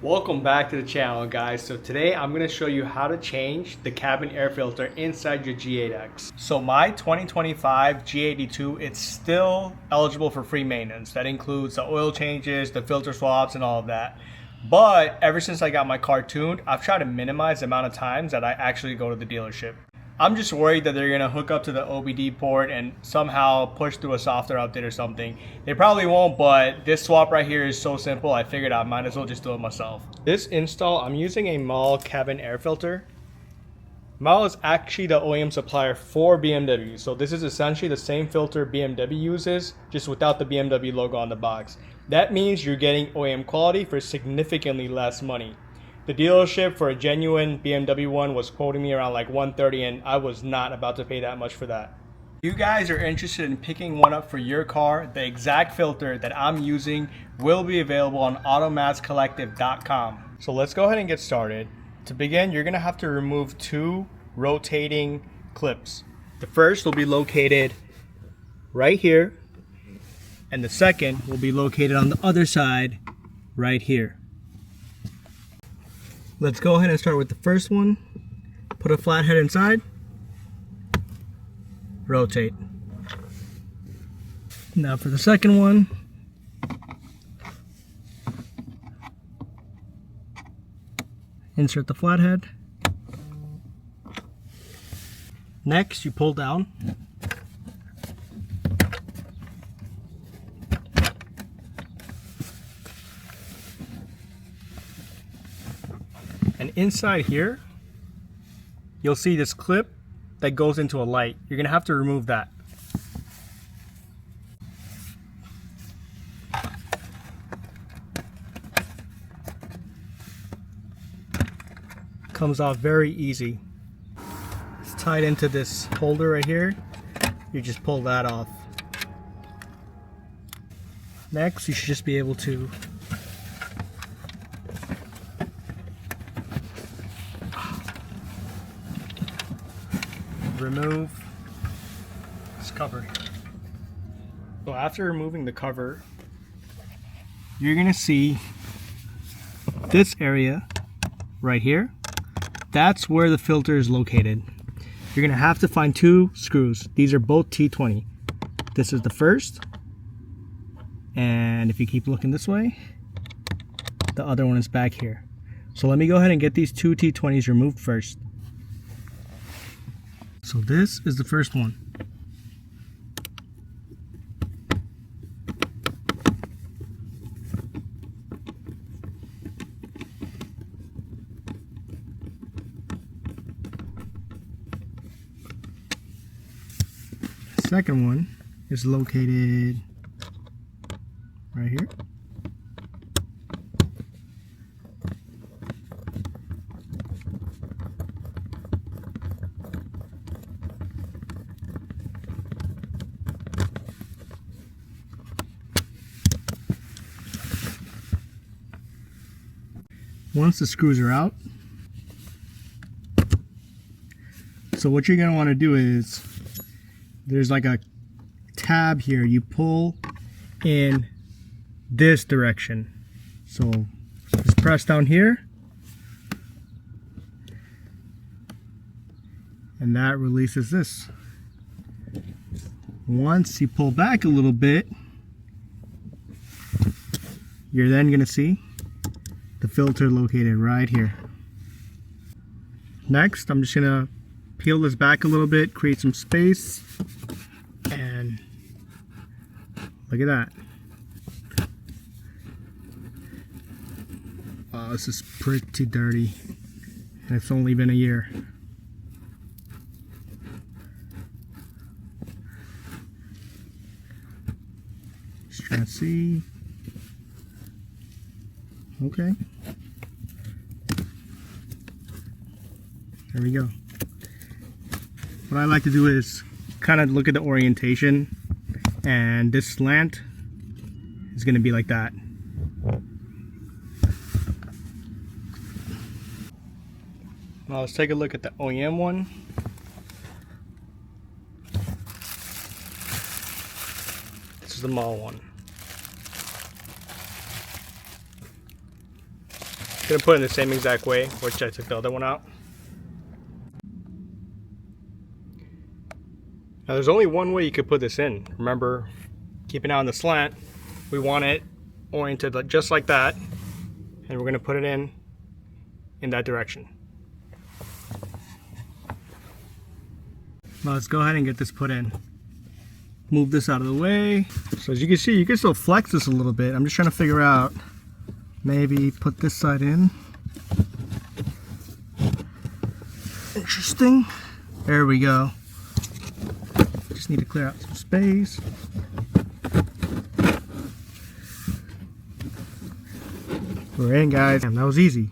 Welcome back to the channel, guys. So today I'm going to show you how to change the cabin air filter inside your G8X. So my 2025 G82, it's still eligible for free maintenance. That includes the oil changes, the filter swaps, and all of that. But ever since I got my car tuned, I've tried to minimize the amount of times that I actually go to the dealership. I'm just worried that they're gonna hook up to the OBD port and somehow push through a software update or something. They probably won't, but this swap right here is so simple, I figured I might as well just do it myself. This install, I'm using a MAHLE cabin air filter. MAHLE is actually the OEM supplier for BMW, so this is essentially the same filter BMW uses, just without the BMW logo on the box. That means you're getting OEM quality for significantly less money. The dealership for a genuine BMW one was quoting me around like $130, and I was not about to pay that much for that. If you guys are interested in picking one up for your car, the exact filter that I'm using will be available on automatscollective.com. So let's go ahead and get started. To begin, you're gonna have to remove two rotating clips. The first will be located right here, and the second will be located on the other side right here. Let's go ahead and start with the first one. Put a flathead inside. Rotate. Now for the second one. Insert the flathead. Next, you pull down. And inside here, you'll see this clip that goes into a light. You're gonna have to remove that. Comes off very easy. It's tied into this holder right here. You just pull that off. Next, you should just be able to remove this cover. So after removing the cover, you're gonna see this area right here. That's where the filter is located. You're gonna have to find two screws. These are both T20. This is the first, and if you keep looking this way, the other one is back here. So let me go ahead and get these two T20s removed first. So this is the first one. The second one is located right here. Once the screws are out, so what you're going to want to do is, there's like a tab here, you pull in this direction. So just press down here, and that releases this. Once you pull back a little bit, you're then going to see the filter located right here. Next, I'm just gonna peel this back a little bit, create some space, and look at that. Wow, this is pretty dirty, and it's only been a year. Just trying to see. Okay. There we go. What I like to do is kind of look at the orientation, and this slant is going to be like that. Now let's take a look at the OEM one. This is the MAHLE one. Gonna put it in the same exact way, which I took the other one out. Now there's only one way you could put this in. Remember, keeping it on the slant, we want it oriented just like that, and we're gonna put it in that direction. Now let's go ahead and get this put in. Move this out of the way. So as you can see, you can still flex this a little bit. I'm just trying to figure out, maybe put this side in. Interesting. There we go. Just need to clear out some space. We're in, guys. Damn, that was easy.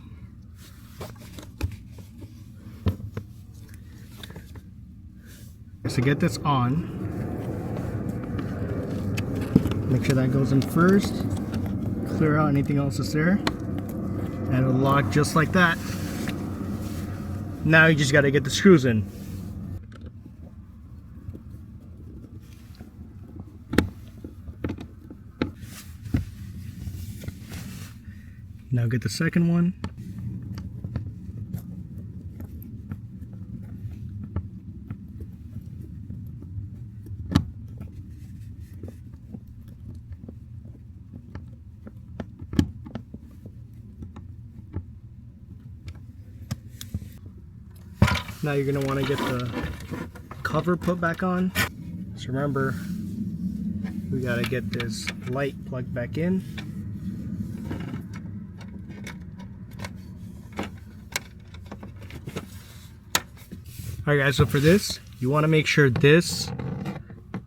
So get this on. Make sure that goes in first. Clear out anything else that's there. And it'll lock just like that. Now you just got to get the screws in. Now get the second one. Now you're going to want to get the cover put back on. So remember, we got to get this light plugged back in. Alright guys, so for this, you want to make sure this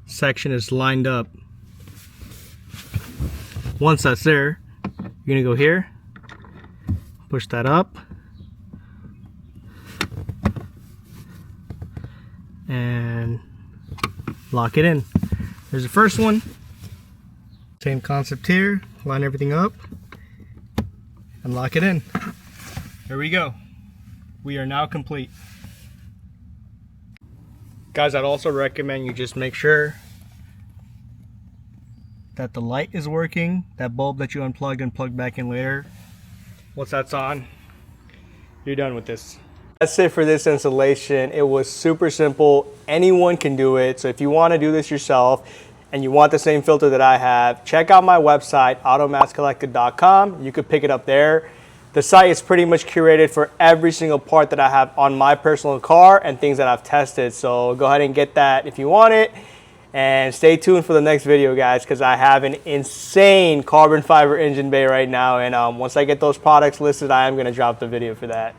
section is lined up. Once that's there, you're going to go here, push that up, and lock it in. There's the first one. Same concept here. Line everything up and lock it in. There we go. We are now complete. Guys, I'd also recommend you just make sure that the light is working. That bulb that you unplugged and plugged back in later, once that's on, you're done with this. That's it for this installation. It was super simple. Anyone can do it. So if you want to do this yourself and you want the same filter that I have, check out my website, automatscollected.com. You could pick it up there. The site is pretty much curated for every single part that I have on my personal car and things that I've tested. So go ahead and get that if you want it. And stay tuned for the next video, guys, because I have an insane carbon fiber engine bay right now. And once I get those products listed, I am going to drop the video for that.